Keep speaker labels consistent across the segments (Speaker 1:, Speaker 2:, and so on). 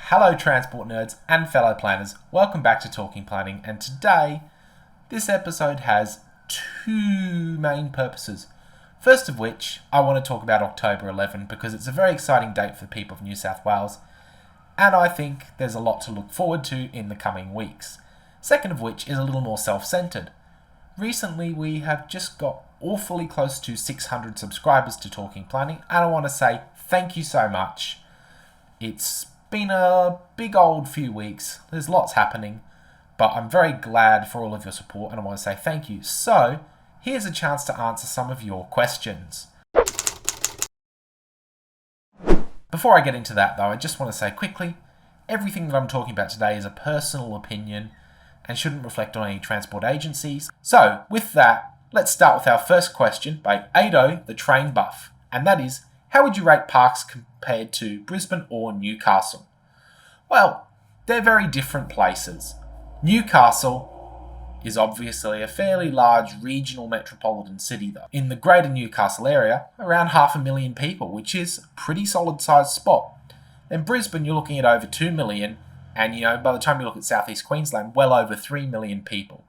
Speaker 1: Hello transport nerds and fellow planners, welcome back to Talking Planning, and today this episode has two main purposes. First of which, I want to talk about October 11 because it's a very exciting date for the people of New South Wales, and I think there's a lot to look forward to in the coming weeks. Second of which is a little more self-centered. Recently we have just got awfully close to 600 subscribers to Talking Planning, and I want to say thank you so much. It's been a big old few weeks, there's lots happening, but I'm very glad for all of your support and I want to say thank you. So, here's a chance to answer some of your questions. Before I get into that though, I just want to say quickly, everything that I'm talking about today is a personal opinion and shouldn't reflect on any transport agencies. So, with that, let's start with our first question by Ado the Train Buff, and that is, how would you rate Parkes compared to Brisbane or Newcastle? Well, they're very different places. Newcastle is obviously a fairly large regional metropolitan city though. In the greater Newcastle area, around 500,000 people, which is a pretty solid sized spot. In Brisbane, you're looking at over 2 million, and by the time you look at southeast Queensland, well over 3 million people.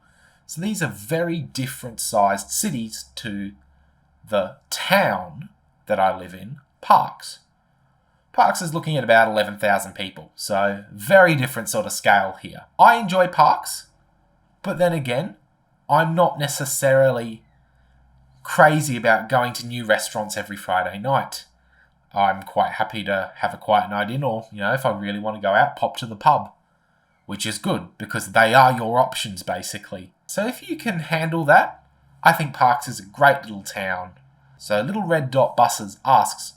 Speaker 1: So these are very different sized cities to the town that I live in, Parkes. Parkes is looking at about 11,000 people, so very different sort of scale here. I enjoy Parkes, but then again, I'm not necessarily crazy about going to new restaurants every Friday night. I'm quite happy to have a quiet night in, or, if I really want to go out, pop to the pub, which is good, because they are your options, basically. So if you can handle that, I think Parkes is a great little town. So Little Red Dot Buses asks,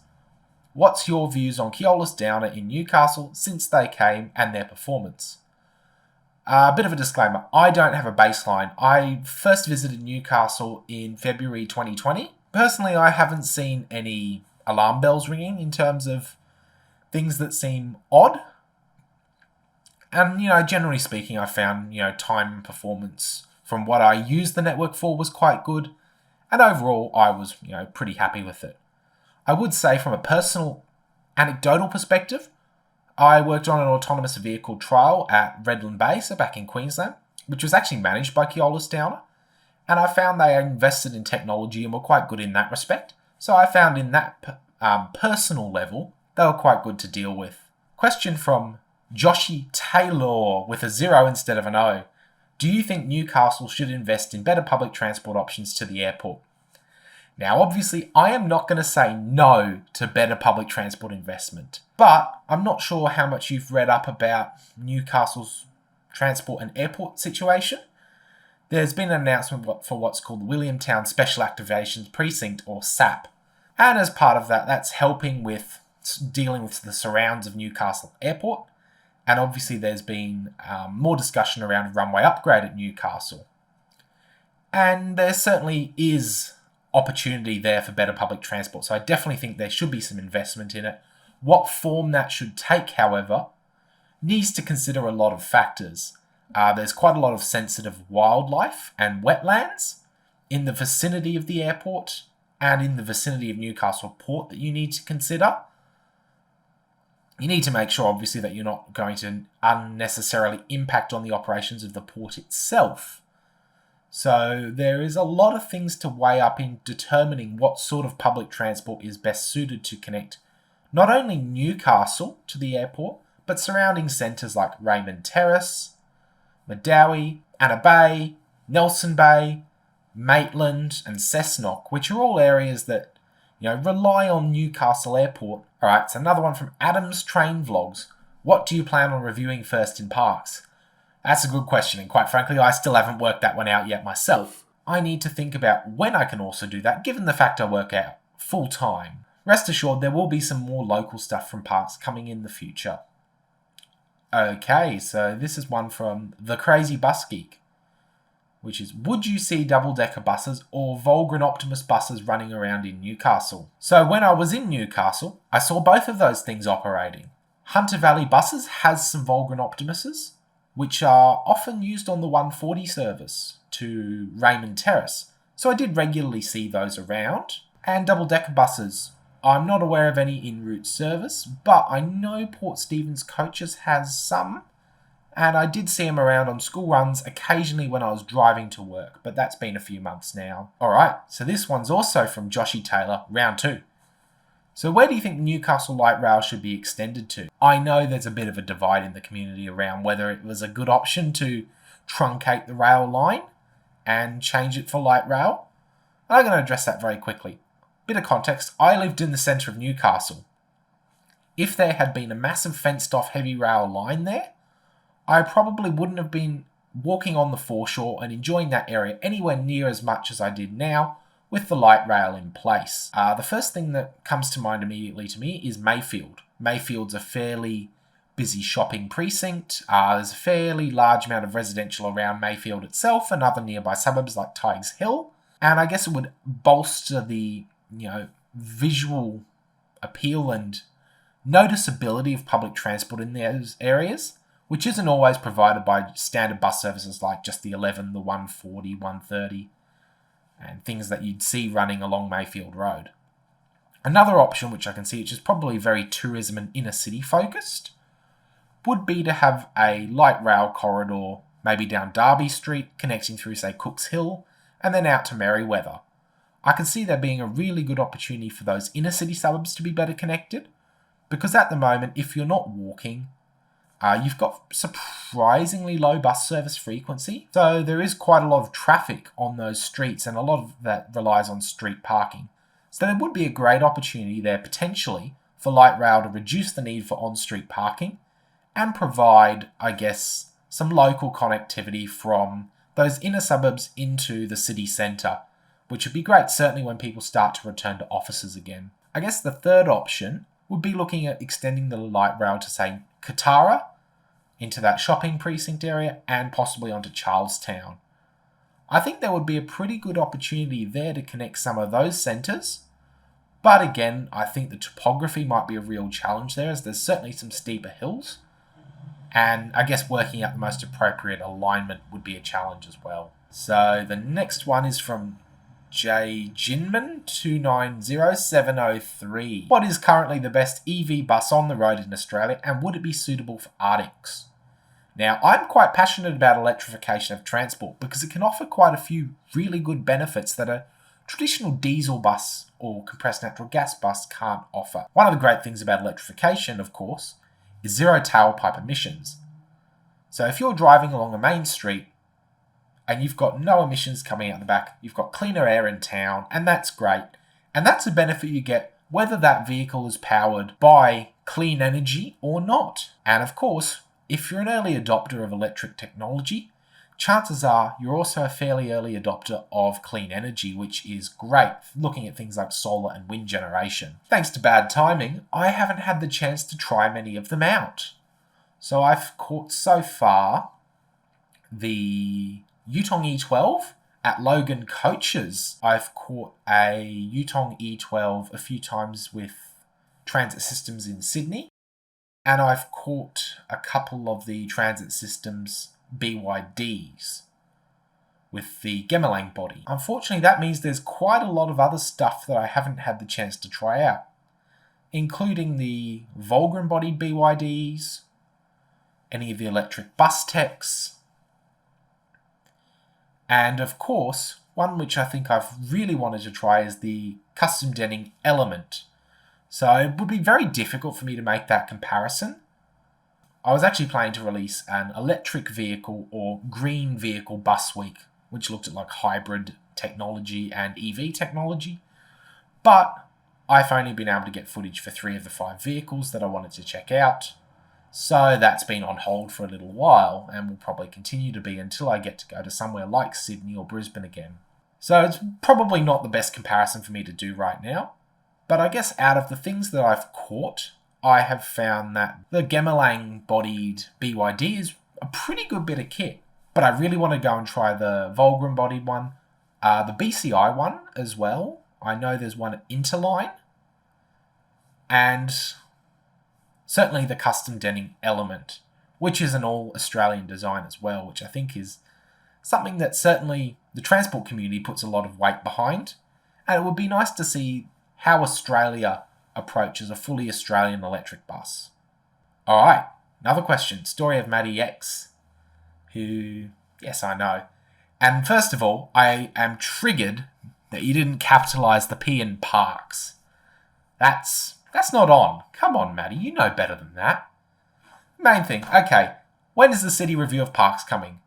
Speaker 1: what's your views on Keolis Downer in Newcastle since they came and their performance? A bit of a disclaimer, I don't have a baseline. I first visited Newcastle in February 2020. Personally, I haven't seen any alarm bells ringing in terms of things that seem odd. And, generally speaking, I found, time and performance from what I used the network for was quite good. And overall, I was, pretty happy with it. I would say from a personal, anecdotal perspective, I worked on an autonomous vehicle trial at Redland Bay, so back in Queensland, which was actually managed by Keolis Downer. And I found they invested in technology and were quite good in that respect. So I found in that personal level, they were quite good to deal with. Question from Joshy Taylor with a 0 instead of an O. Do you think Newcastle should invest in better public transport options to the airport? Now, obviously, I am not going to say no to better public transport investment, but I'm not sure how much you've read up about Newcastle's transport and airport situation. There's been an announcement for what's called the Williamtown Special Activations Precinct, or SAP, and as part of that, that's helping with dealing with the surrounds of Newcastle Airport. And obviously there's been more discussion around a runway upgrade at Newcastle. And there certainly is opportunity there for better public transport. So I definitely think there should be some investment in it. What form that should take, however, needs to consider a lot of factors. There's quite a lot of sensitive wildlife and wetlands in the vicinity of the airport and in the vicinity of Newcastle Port that you need to consider. You need to make sure, obviously, that you're not going to unnecessarily impact on the operations of the port itself. So there is a lot of things to weigh up in determining what sort of public transport is best suited to connect not only Newcastle to the airport, but surrounding centres like Raymond Terrace, Medowie, Anna Bay, Nelson Bay, Maitland and Cessnock, which are all areas that rely on Newcastle Airport. Alright, so another one from Adam's Train Vlogs. What do you plan on reviewing first in Parkes? That's a good question, and quite frankly, I still haven't worked that one out yet myself. I need to think about when I can also do that, given the fact I work out full time. Rest assured, there will be some more local stuff from Parkes coming in the future. Okay, so this is one from The Crazy Bus Geek, which is, would you see double-decker buses or Volgren Optimus buses running around in Newcastle? So when I was in Newcastle, I saw both of those things operating. Hunter Valley Buses has some Volgren Optimuses, which are often used on the 140 service to Raymond Terrace. So I did regularly see those around. And double-decker buses I'm not aware of any en route service, but I know Port Stephens Coaches has some, and I did see them around on school runs occasionally when I was driving to work, but that's been a few months now. Alright, so this one's also from Joshy Taylor, round 2. So where do you think Newcastle light rail should be extended to? I know there's a bit of a divide in the community around whether it was a good option to truncate the rail line and change it for light rail. I'm going to address that very quickly. Bit of context, I lived in the centre of Newcastle. If there had been a massive fenced off heavy rail line there, I probably wouldn't have been walking on the foreshore and enjoying that area anywhere near as much as I did now with the light rail in place. The first thing that comes to mind immediately to me is Mayfield. Mayfield's a fairly busy shopping precinct. There's a fairly large amount of residential around Mayfield itself and other nearby suburbs like Tighes Hill. And I guess it would bolster the visual appeal and noticeability of public transport in those areas, which isn't always provided by standard bus services like just the 11, the 140, 130, and things that you'd see running along Mayfield Road. Another option, which I can see, which is probably very tourism and inner city focused, would be to have a light rail corridor, maybe down Derby Street, connecting through, say, Cooks Hill, and then out to Merriweather. I can see there being a really good opportunity for those inner city suburbs to be better connected, because at the moment, if you're not walking, you've got surprisingly low bus service frequency, so there is quite a lot of traffic on those streets, and a lot of that relies on street parking. So there would be a great opportunity there potentially for light rail to reduce the need for on-street parking and provide, I guess, some local connectivity from those inner suburbs into the city centre, which would be great, certainly when people start to return to offices again. I guess the third option would be looking at extending the light rail to, say, Katara, into that shopping precinct area, and possibly onto Charlestown. I think there would be a pretty good opportunity there to connect some of those centres, but again, I think the topography might be a real challenge there, as there's certainly some steeper hills, and I guess working out the most appropriate alignment would be a challenge as well. So the next one is from J. Jinman 290703. What is currently the best EV bus on the road in Australia, and would it be suitable for Arctics? Now, I'm quite passionate about electrification of transport because it can offer quite a few really good benefits that a traditional diesel bus or compressed natural gas bus can't offer. One of the great things about electrification, of course, is zero tailpipe emissions. So if you're driving along a main street and you've got no emissions coming out the back, you've got cleaner air in town, and that's great. And that's a benefit you get whether that vehicle is powered by clean energy or not. And of course, if you're an early adopter of electric technology, chances are you're also a fairly early adopter of clean energy, which is great, looking at things like solar and wind generation. Thanks to bad timing, I haven't had the chance to try many of them out. So I've caught so far the Yutong E12 at Logan Coaches. I've caught a Yutong E12 a few times with Transit Systems in Sydney, and I've caught a couple of the Transit Systems BYDs with the Gemelang body. Unfortunately, that means there's quite a lot of other stuff that I haven't had the chance to try out, including the Volgren body BYDs, any of the electric bus techs, and of course, one which I think I've really wanted to try is the custom denning Element. So it would be very difficult for me to make that comparison. I was actually planning to release an electric vehicle or green vehicle bus week, which looked at like hybrid technology and EV technology. But I've only been able to get footage for 3 of the 5 vehicles that I wanted to check out. So that's been on hold for a little while and will probably continue to be until I get to go to somewhere like Sydney or Brisbane again. So it's probably not the best comparison for me to do right now. But I guess out of the things that I've caught, I have found that the Gemelang-bodied BYD is a pretty good bit of kit. But I really want to go and try the Volgren-bodied one, the BCI one as well. I know there's one at Interline. And certainly the custom denning Element, which is an all-Australian design as well, which I think is something that certainly the transport community puts a lot of weight behind. And it would be nice to see how Australia approach as a fully Australian electric bus? Alright, another question. Story of Maddie X, who, yes, I know. And first of all, I am triggered that you didn't capitalise the P in parks. That's not on. Come on, Maddie, you know better than that. Main thing, okay, when is the city review of parks coming?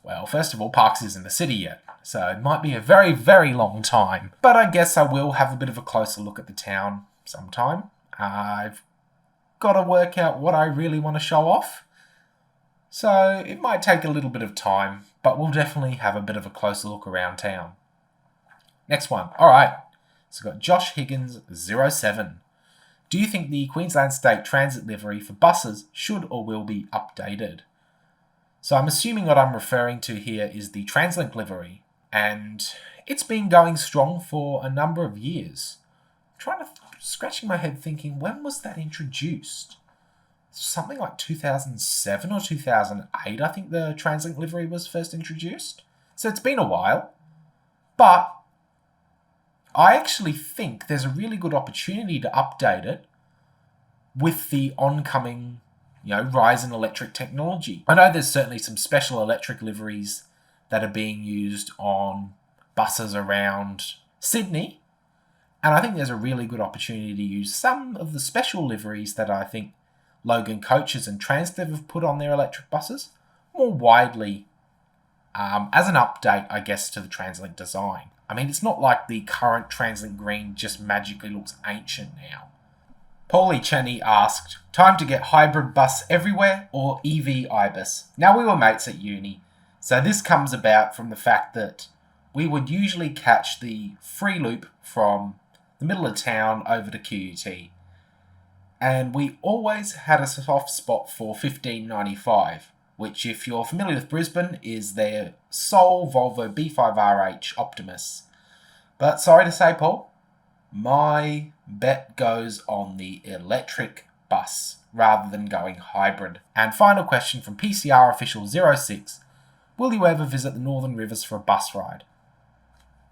Speaker 1: Well, first of all, parks isn't the city yet, so it might be a very, very long time. But I guess I will have a bit of a closer look at the town sometime. I've got to work out what I really want to show off. So it might take a little bit of time, but we'll definitely have a bit of a closer look around town. Next one. Alright, so we've got Josh Higgins 07. Do you think the Queensland State Transit livery for buses should or will be updated? So I'm assuming what I'm referring to here is the TransLink livery, and it's been going strong for a number of years. Scratching my head thinking, when was that introduced? Something like 2007 or 2008, I think the TransLink livery was first introduced. So it's been a while, but I actually think there's a really good opportunity to update it with the oncoming, rise in electric technology. I know there's certainly some special electric liveries that are being used on buses around Sydney, and I think there's a really good opportunity to use some of the special liveries that I think Logan Coaches and Transdev have put on their electric buses more widely as an update, I guess, to the TransLink design. I mean, it's not like the current TransLink green just magically looks ancient now. Paulie Cheney asked, time to get hybrid bus everywhere or EV IBUS? Now, we were mates at uni, so this comes about from the fact that we would usually catch the free loop from the middle of town over to QUT. And we always had a soft spot for 1595, which, if you're familiar with Brisbane, is their sole Volvo B5RH Optimus. But sorry to say, Paul, my bet goes on the electric bus rather than going hybrid. And final question from PCR Official 06, will you ever visit the Northern Rivers for a bus ride?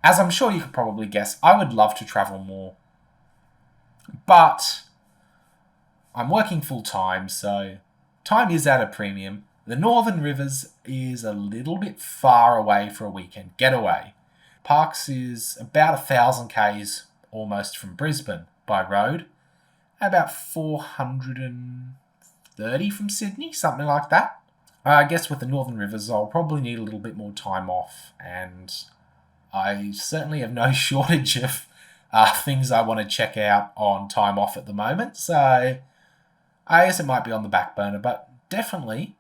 Speaker 1: As I'm sure you could probably guess, I would love to travel more. But I'm working full time, so time is at a premium. The Northern Rivers is a little bit far away for a weekend getaway. Parks is about 1,000 k's almost from Brisbane by road, about 430 from Sydney, something like that. I guess with the Northern Rivers, I'll probably need a little bit more time off, and I certainly have no shortage of things I want to check out on time off at the moment, so I guess it might be on the back burner, but definitely,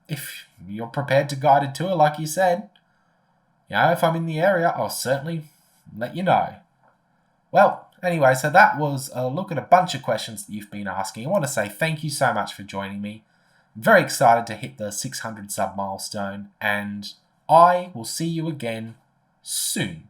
Speaker 1: if you're prepared to guide a tour, like you said, if I'm in the area, I'll certainly let you know. Well, anyway, so that was a look at a bunch of questions that you've been asking. I want to say thank you so much for joining me. I'm very excited to hit the 600 sub milestone, and I will see you again soon.